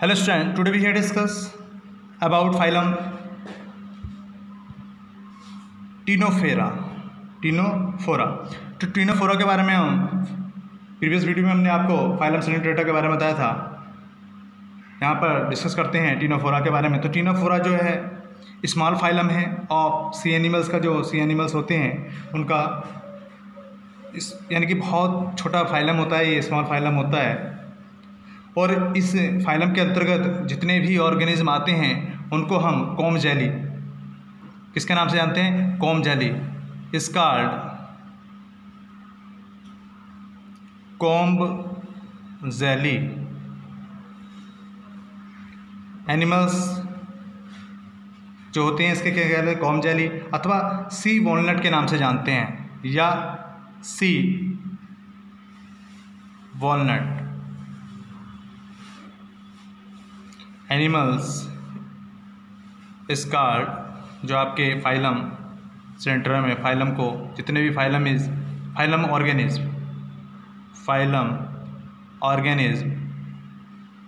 Hello student, today we here discuss about phylum Ctenophora। तो Ctenophora के बारे में हम प्रीवियस वीडियो में हमने आपको फाइलम सिनेट्रेटा के बारे में बताया था। यहाँ पर डिस्कस करते हैं टीनोफोरा के बारे में। तो टीनोफोरा जो है स्मॉल फाइलम है और सी एनिमल्स का जो सी एनिमल्स होते हैं उनका यानी कि बहुत छोटा फाइलम होता है, ये स्मॉल फाइलम होता है। और इस फाइलम के अंतर्गत जितने भी ऑर्गेनिज्म आते हैं उनको हम कॉम्ब जेली किसके नाम से जानते हैं? Comb jelly is called comb jelly. Animals जो होते हैं इसके क्या कहते हैं? कॉम्ब जेली अथवा सी वॉलनट के नाम से जानते हैं या सी वॉलनट। एनिमल्स इस कार्ड जो आपके फाइलम सेंटर में फाइलम को जितने भी फाइलम ऑर्गेनिज्म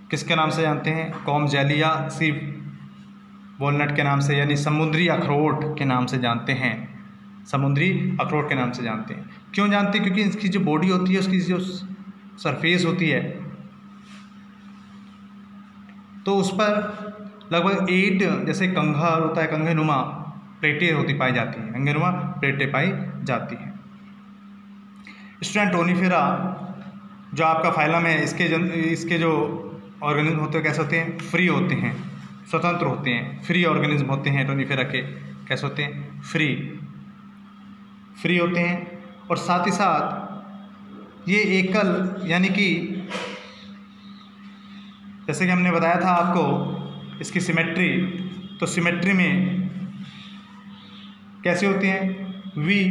किसके नाम से जानते हैं? कॉम्ब जेली या सी वॉलनट के नाम से, यानी समुद्री अखरोट के नाम से जानते हैं। समुद्री अखरोट के नाम से जानते हैं। क्यों जानते हैं? क्योंकि इसकी जो बॉडी होती है, उसकी जो सरफेस होती है, तो उस पर लगभग 8 जैसे कंघा होता है, कंघे नुमा प्लेटें पाई जाती हैं, कंघे नुमा प्लेटें पाई जाती हैं। स्टूडेंट टोनीफेरा जो आपका फाइलम है, इसके जो ऑर्गेनिज्म होते हैं कैसे होते हैं? फ्री होते हैं, स्वतंत्र होते हैं, फ्री ऑर्गेनिज्म होते हैं। टोनीफेरा के कैसे होते हैं? फ्री होते हैं। और साथ ही साथ ये एकल, यानी कि जैसे कि हमने बताया था आपको इसकी सिमेट्री, तो सिमेट्री में कैसे होती हैं? वी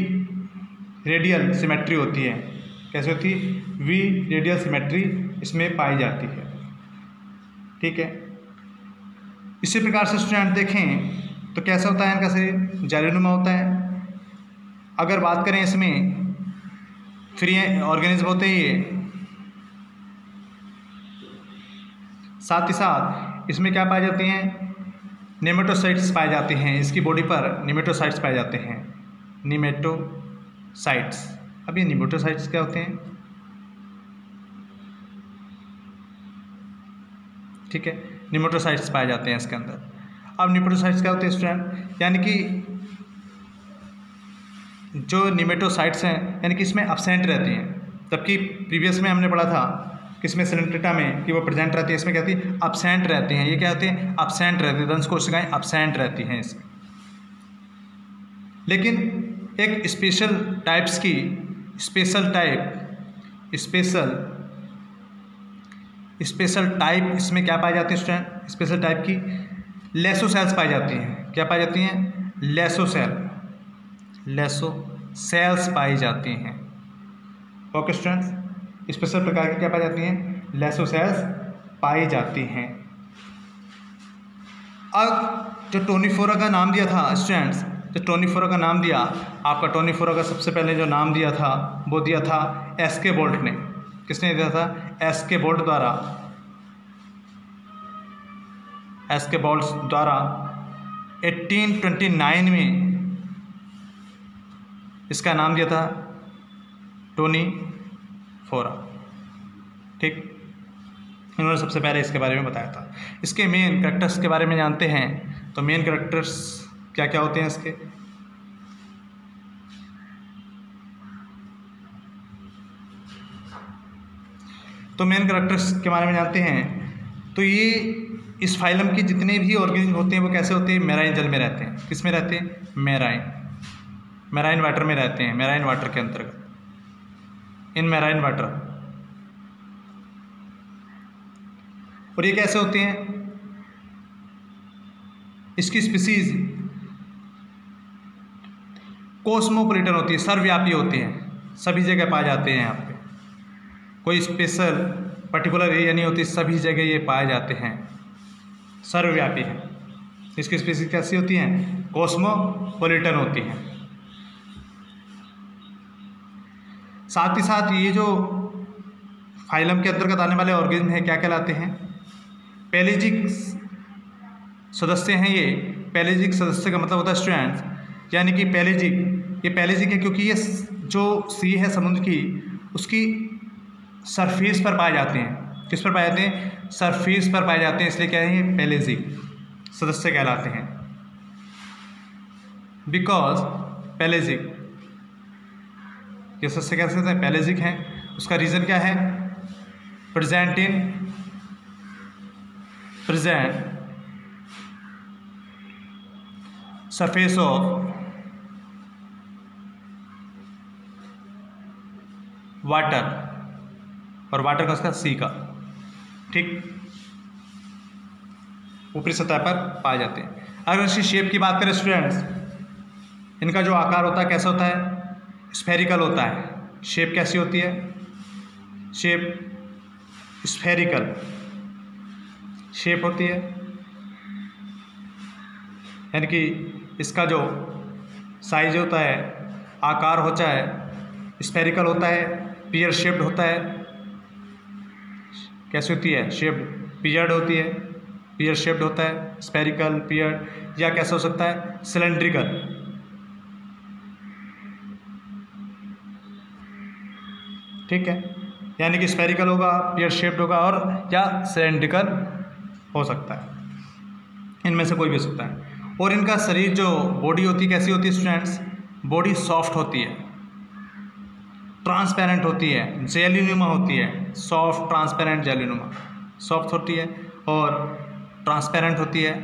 रेडियल सिमेट्री होती है। कैसे होती है? वी रेडियल सिमेट्री इसमें पाई जाती है। ठीक है। इसी प्रकार से स्टूडेंट देखें तो कैसा होता है इनका शरीर? जालीनुमा होता है। अगर बात करें इसमें फ्री ऑर्गेनिज्म होते हैं ये, साथ ही साथ इसमें क्या पाए जाते हैं? नेमेटोसाइट्स पाए जाते हैं। इसकी बॉडी पर नेमेटोसाइट्स पाए जाते हैं। नेमेटोसाइट्स। अब ये नेमेटोसाइट्स क्या होते हैं? ठीक है, नेमेटोसाइट्स पाए जाते हैं इसके अंदर। अब नेमेटोसाइट्स क्या होते हैं स्टूडेंट? यानी कि जो नेमेटोसाइट्स हैं यानी कि इसमें अब्सेंट रहती हैं, जबकि प्रीवियस में हमने पढ़ा था किसमें? सिनेट्रेटा में कि वो प्रेजेंट रहती है। इसमें क्या होती है? अब्सेंट रहते हैं। ये क्या होते हैं? अब्सेंट रहते हैं। दंश कोशिकाएं अब्सेंट रहती हैं इसमें। लेकिन एक स्पेशल टाइप इसमें क्या पाई जाती है स्टूडेंट? स्पेशल टाइप की लेसोसेल्स पाई जाती हैं। क्या पाई जाती हैं? लेसोसेल्स पाई जाती हैं। ओके स्टूडेंट्स, स्पेशल प्रकार की क्या पाई जाती हैं? लेसोसेल्स पाई जाती हैं। अब जो टोनीफोरा का नाम दिया था स्टूडेंट्स, जो टोनीफोरा का नाम दिया आपका, टोनीफोरा का सबसे पहले जो नाम दिया था वो दिया था एसके बोल्ट ने। किसने दिया था? एसके बोल्ट द्वारा 1829 में इसका नाम दिया था टोनीफोरा। ठीक, इन्होंने सबसे पहले इसके बारे में बताया था। इसके मेन कैरेक्टर्स के बारे में जानते हैं। तो मेन कैरेक्टर्स क्या क्या होते हैं इसके? तो मेन कैरेक्टर्स के बारे में जानते हैं। तो ये इस फाइलम के जितने भी ऑर्गेनिज्म होते हैं वो कैसे होते हैं? मैराइन जल में रहते हैं। किस में रहते हैं? मैराइन वाटर में रहते हैं। मैराइन वाटर के अंतर्गत, इन मैराइन वाटर। और ये कैसे होते हैं? इसकी स्पीसीज कॉस्मोपॉलिटन होती है, सर्वव्यापी होती हैं, सभी जगह पाए जाते हैं। यहाँ पे कोई स्पेशल पर्टिकुलर एरिया नहीं होती, सभी जगह ये पाए जाते हैं, सर्वव्यापी है। इसकी स्पीसीज कैसी होती हैं? कॉस्मोपॉलिटन होती हैं। साथ ही साथ ये जो फाइलम के अंतर्गत आने वाले ऑर्गेनिज्म हैं क्या कहलाते हैं? पेलेजिक सदस्य हैं ये। पेलेजिक सदस्य का मतलब होता है स्टूडेंट्स, यानी कि पेलेजिक, ये पेलेजिक है क्योंकि ये जो सी है समुद्र की, उसकी सरफेस पर पाए जाते हैं। किस पर पाए जाते हैं? सरफेस पर पाए जाते हैं, इसलिए क्या है ये पेलेजिक सदस्य कहलाते हैं। बिकॉज पेलेजिक, ये सदस्य कैसे होते हैं? पेलेजिक हैं। उसका रीज़न क्या है? प्रेजेंट सरफेस ऑफ वाटर, और वाटर का उसका सी का, ठीक, ऊपरी सतह पर पाए जाते हैं। अगर इसकी शेप की बात करें स्टूडेंट्स, इनका जो आकार होता है कैसा होता है? स्फेरिकल होता है। शेप कैसी होती है? शेप स्फेरिकल शेप होती है, यानी कि इसका जो साइज होता है, आकार होता है, स्फेरिकल होता है, पियर शेप्ड होता है। कैसी होती है? शेप्ड, पियर्ड होती है, पियर शेप्ड होता है, स्फेरिकल, पियर्ड, या कैसा हो सकता है? सिलेंड्रिकल। ठीक है, यानी कि स्फेरिकल होगा, पियर शेप्ड होगा, और या सिलेंड्रिकल हो सकता है, इनमें से कोई भी हो सकता है। और इनका शरीर जो बॉडी होती है कैसी होती है स्टूडेंट्स? बॉडी सॉफ्ट होती है, ट्रांसपेरेंट होती है, जेलीनुमा होती है, सॉफ्ट ट्रांसपेरेंट जेलीनुमा, सॉफ्ट होती है और ट्रांसपेरेंट होती है।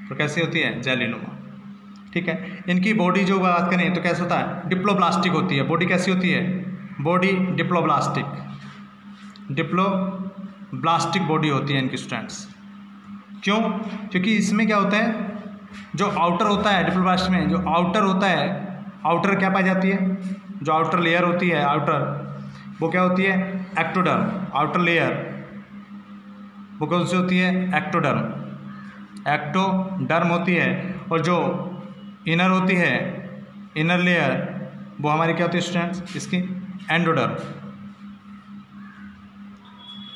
तो कैसी होती है? जेलीनुमा। ठीक है, इनकी बॉडी जो बात करें तो कैसे होता है? डिप्लोब्लास्टिक होती है। बॉडी कैसी होती है? बॉडी डिप्लोब्लास्टिक, डिप्लोब्लास्टिक बॉडी होती है इनकी स्टूडेंट्स। क्यों? क्योंकि इसमें क्या होता है, जो आउटर होता है डिप्लोब्लास्ट में, जो आउटर होता है, आउटर क्या पाई जाती है? जो आउटर लेयर होती है, आउटर, वो क्या होती है? एक्टोडर्म। आउटर लेयर वो कौन सी होती है? एक्टोडर्म, एक्टोडर्म होती है। और जो इनर होती है, इनर लेयर, वो हमारी क्या होती है स्टूडेंट्स? इसकी एंडोडर्म।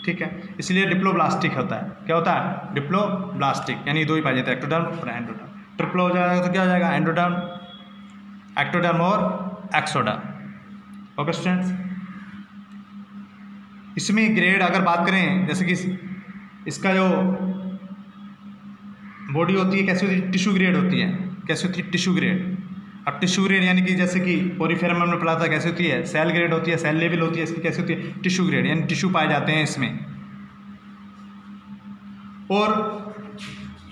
ठीक है, इसलिए डिप्लोब्लास्टिक होता है। क्या होता है? डिप्लोब्लास्टिक, यानी दो ही पाए जाते हैं, एक्टोडर्म और एंडोडर्म। ट्रिप्लो हो जाएगा तो क्या हो जाएगा? एंडोडर्म, एक्टोडर्म और एक्सोडर्म। ओके स्टूडेंट्स, इसमें ग्रेड अगर बात करें, जैसे कि इसका जो बॉडी होती है कैसी होती है? टिश्यू ग्रेड होती है। कैसी होती है? Tissue grade. अब टिश्यू ग्रेड यानी कि जैसे कि पोरीफेरम हमने पढ़ा था, कैसी होती है? सेल ग्रेड होती है, सेल लेवल होती है, इसकी कैसी होती है? टिश्यू ग्रेड, यानी टिश्यू पाए जाते हैं इसमें। और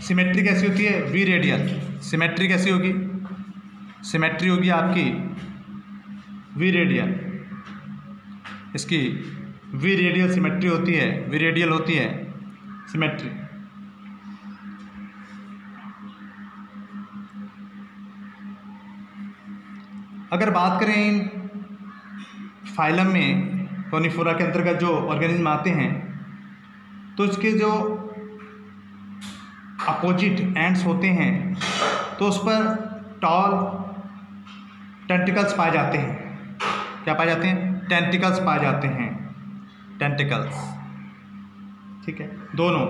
सिमेट्री कैसी होती है? We radial. सिमेट्री कैसी होगी? सिमेट्री होगी आपकी वी रेडियल, इसकी वी रेडियल सिमेट्री होती है, वी रेडियल होती है सिमेट्री। अगर बात करें इन फाइलम में, कॉनिफोरा के अंतर्गत जो ऑर्गेनिज्म आते हैं, तो इसके जो अपोजिट एंड्स होते हैं तो उस पर टॉल टेंटिकल्स पाए जाते हैं। क्या पाए जाते हैं? टेंटिकल्स पाए जाते हैं, टेंटिकल्स। ठीक है, दोनों,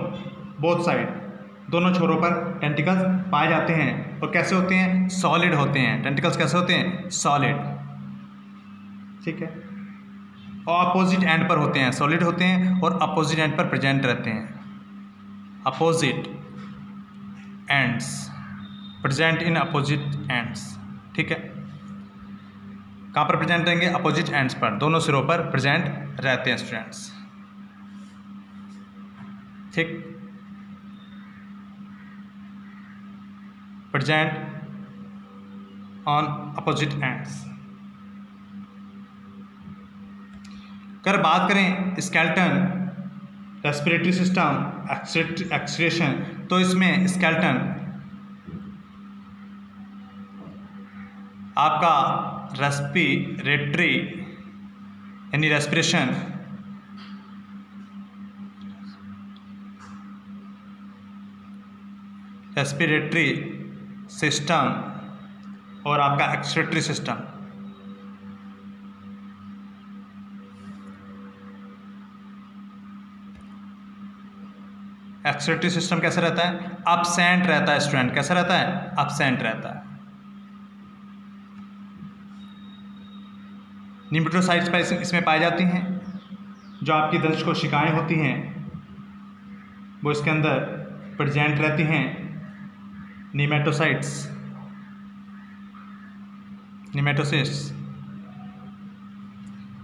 बोथ साइड, दोनों छोरों पर टेंटिकल्स पाए जाते हैं। और कैसे होते हैं? सॉलिड होते हैं। टेंटिकल्स कैसे होते हैं? सॉलिड। ठीक है, और अपोजिट एंड पर होते हैं, सॉलिड होते हैं और अपोजिट एंड पर प्रेजेंट रहते हैं। Opposite ends, present in opposite ends. ठीक है, कहाँ पर प्रेजेंट रहेंगे? अपोजिट एंड्स पर, दोनों सिरों पर प्रेजेंट रहते हैं स्टूडेंट्स। ठीक, प्रेजेंट ऑन अपोजिट एंड्स। अगर बात करें स्केलेटन, रेस्पिरेटरी सिस्टम, एक्सक्रीशन, तो इसमें स्केलेटन आपका रेस्पिरेटरी यानी रेस्पिरेशन, रेस्पिरेटरी सिस्टम और आपका एक्सक्रीटरी सिस्टम, एक्सक्रीटरी सिस्टम कैसा रहता है? एब्सेंट रहता है स्टूडेंट। कैसा रहता है? एब्सेंट रहता है। निमेटोसाइट्स इसमें पाई जाती हैं। जो आपकी दंश कोशिकाएं होती हैं वो इसके अंदर प्रेजेंट रहती हैं। निमेटोसाइट्स, निमेटोसिस्ट्स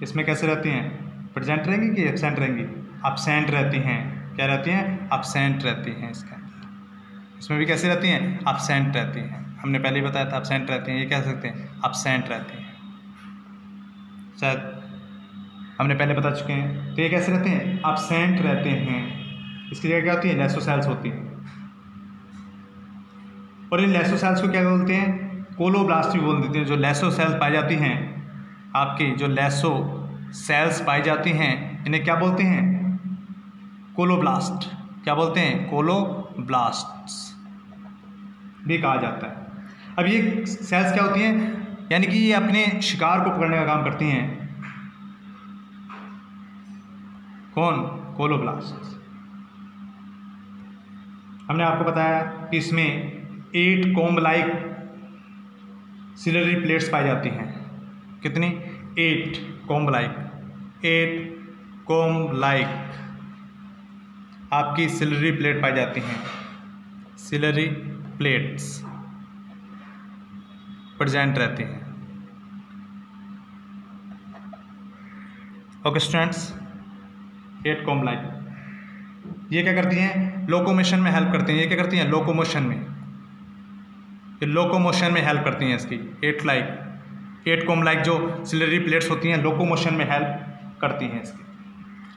इसमें कैसे रहती हैं? प्रेजेंट रहेंगी कि एब्सेंट रहेंगी? एब्सेंट रहती हैं। क्या रहती हैं? एब्सेंट रहती हैं इसके अंदर। इसमें भी कैसे रहती हैं? एब्सेंट रहती हैं। हमने पहले ही बताया था एब्सेंट रहती हैं। ये कह सकते हैं एब्सेंट रहती हैं, शायद हमने पहले बता चुके हैं। तो ये कैसे रहते हैं? एब्सेंट रहते हैं। इसकी जगह क्या होती है? लेसोसेल्स होती हैं। और इन लेसोसेल्स को क्या बोलते हैं? कोलोब्लास्ट भी बोल देते हैं। जो लेसोसेल्स पाई जाती हैं, आपकी जो लेसो सेल्स पाई जाती हैं, इन्हें क्या बोलते हैं? कोलोब्लास्ट। क्या बोलते हैं? कोलोब्लास्ट्स भी कहा जाता है। अब ये सेल्स क्या होती हैं? यानी कि ये अपने शिकार को पकड़ने का काम करती हैं। कौन? कोलोब्लास्ट। हमने आपको बताया कि इसमें 8 कॉम्ब लाइक सिलरी प्लेट्स पाई जाती हैं। कितनी? 8 कॉम्ब लाइक, 8 कॉम्ब लाइक आपकी सिलरी प्लेट पाई जाती हैं। सिलरी प्लेट्स प्रेजेंट रहती हैं। ओके स्टूडेंट्स, 8 कॉम्ब लाइक ये क्या करती हैं? लोकोमोशन में हेल्प करती हैं। ये क्या करती हैं? लोकोमोशन में, ये लोकोमोशन में हेल्प करती हैं इसकी। 8 कॉम्ब लाइक जो सिलरी प्लेट्स होती हैं लोकोमोशन में हेल्प करती हैं इसकी।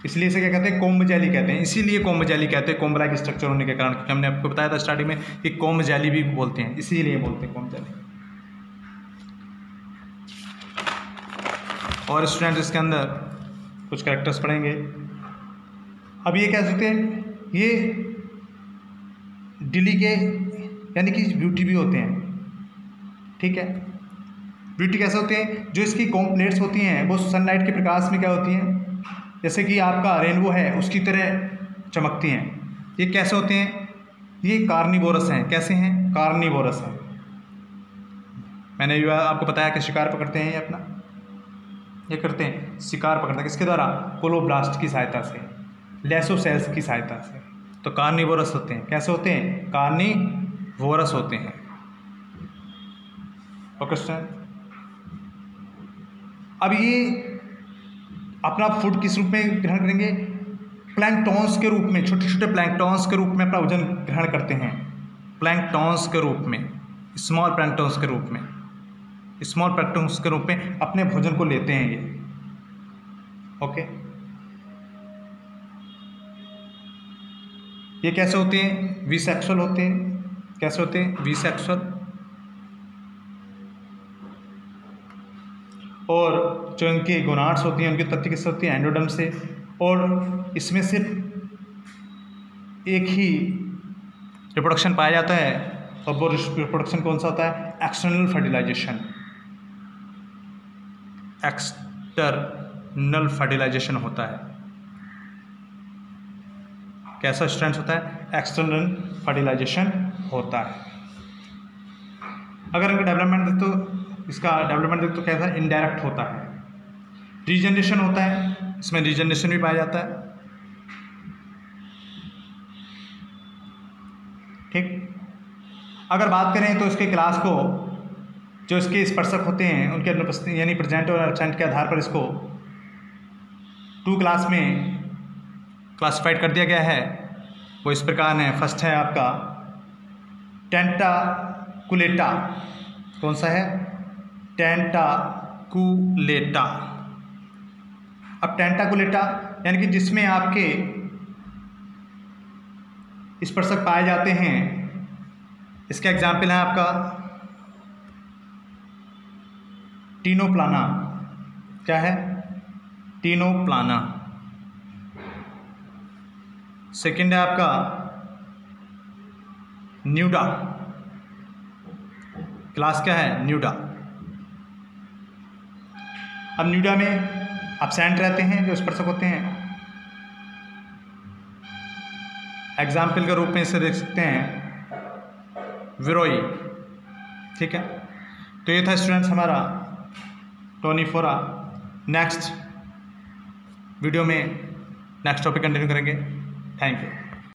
इसलिए इसे क्या कहते हैं? कोम्ब जेली कहते हैं। इसीलिए कोम्ब जेली कहते हैं, कोम्ब लाइक स्ट्रक्चर होने के कारण। क्योंकि हमने आपको बताया था स्टार्टिंग में कि कोम्ब जेली भी बोलते हैं, इसीलिए बोलते हैं कोम्ब जेली। और स्टूडेंट इसके अंदर कुछ कैरेक्टर्स पढ़ेंगे। अब ये कह सकते हैं ये डिली के यानी कि ब्यूटी भी होते हैं। ठीक है, ब्यूटी कैसे होते हैं? जो इसकी कॉम्ब प्लेट्स होती हैं वो सनलाइट के प्रकाश में क्या होती हैं? जैसे कि आपका रेनबो है उसकी तरह चमकती हैं। ये कैसे होते हैं? ये कार्निवोरस हैं। कैसे हैं? कार्निवोरस हैं। मैंने आपको बताया कि शिकार पकड़ते हैं ये अपना, ये करते हैं शिकार पकड़ते हैं। किसके द्वारा? कोलोब्लास्ट की सहायता से, लेसोसेल्स की सहायता से। तो कार्निवोरस होते हैं। कैसे होते हैं? कार्निवोरस होते हैं। ओके स्टूडेंट, अब ये अपना फूड किस रूप में ग्रहण करेंगे? प्लैंकटॉन्स के रूप में, छोटे छोटे प्लैंकटॉन्स के रूप में अपना भोजन ग्रहण करते हैं। प्लैंकटॉन्स के रूप में, स्मॉल प्लैंकटॉन्स के रूप में, स्मॉल प्लैंकटॉन्स के रूप में अपने भोजन को लेते हैं ये। ओके, ये कैसे होते हैं? विसेक्सुअल होते हैं। कैसे होते हैं? विसेक्सुअल। और जो इनकी गोनाड्स होती हैं उनकी उत्पत्ति किससे होती है? एंडोडर्म से। और इसमें सिर्फ एक ही रिप्रोडक्शन पाया जाता है, और वो रिप्रोडक्शन कौन सा होता है? External fertilisation. एक्सटर्नल फर्टिलाइजेशन होता है। कैसा स्टूडेंट्स होता है? एक्सटर्नल फर्टिलाइजेशन होता है। अगर इनका डेवलपमेंट देख तो इसका डेवलपमेंट देख तो कैसा? इनडायरेक्ट होता है। रीजनरेशन होता है, इसमें रीजनरेशन भी पाया जाता है। ठीक, अगर बात करें तो इसके क्लास को, जो इसके स्पर्शक होते हैं उनके अनुपस्थिति यानी प्रेजेंट और एब्सेंट के आधार पर इसको 2 क्लास में क्लासिफाइड कर दिया गया है। वो इस प्रकार है। फर्स्ट है आपका टेंटाकुलेटा। कौन सा है? टेंटाकुलेटा। अब टेंटाकुलेटा यानी कि जिसमें आपके स्पर्शक पाए जाते हैं। इसका एग्जाम्पल है आपका टीनोप्लाना। क्या है? टीनोप्लाना। सेकंड है आपका न्यूडा। क्लास क्या है? न्यूडा। अब न्यूडा में एब्सेंट रहते हैं जो स्पर्शक होते हैं। एग्जाम्पल के रूप में इसे देख सकते हैं विरोई। ठीक है, तो ये था स्टूडेंट्स हमारा टोनी फोरा। नेक्स्ट वीडियो में नेक्स्ट टॉपिक कंटिन्यू करेंगे। Thank you.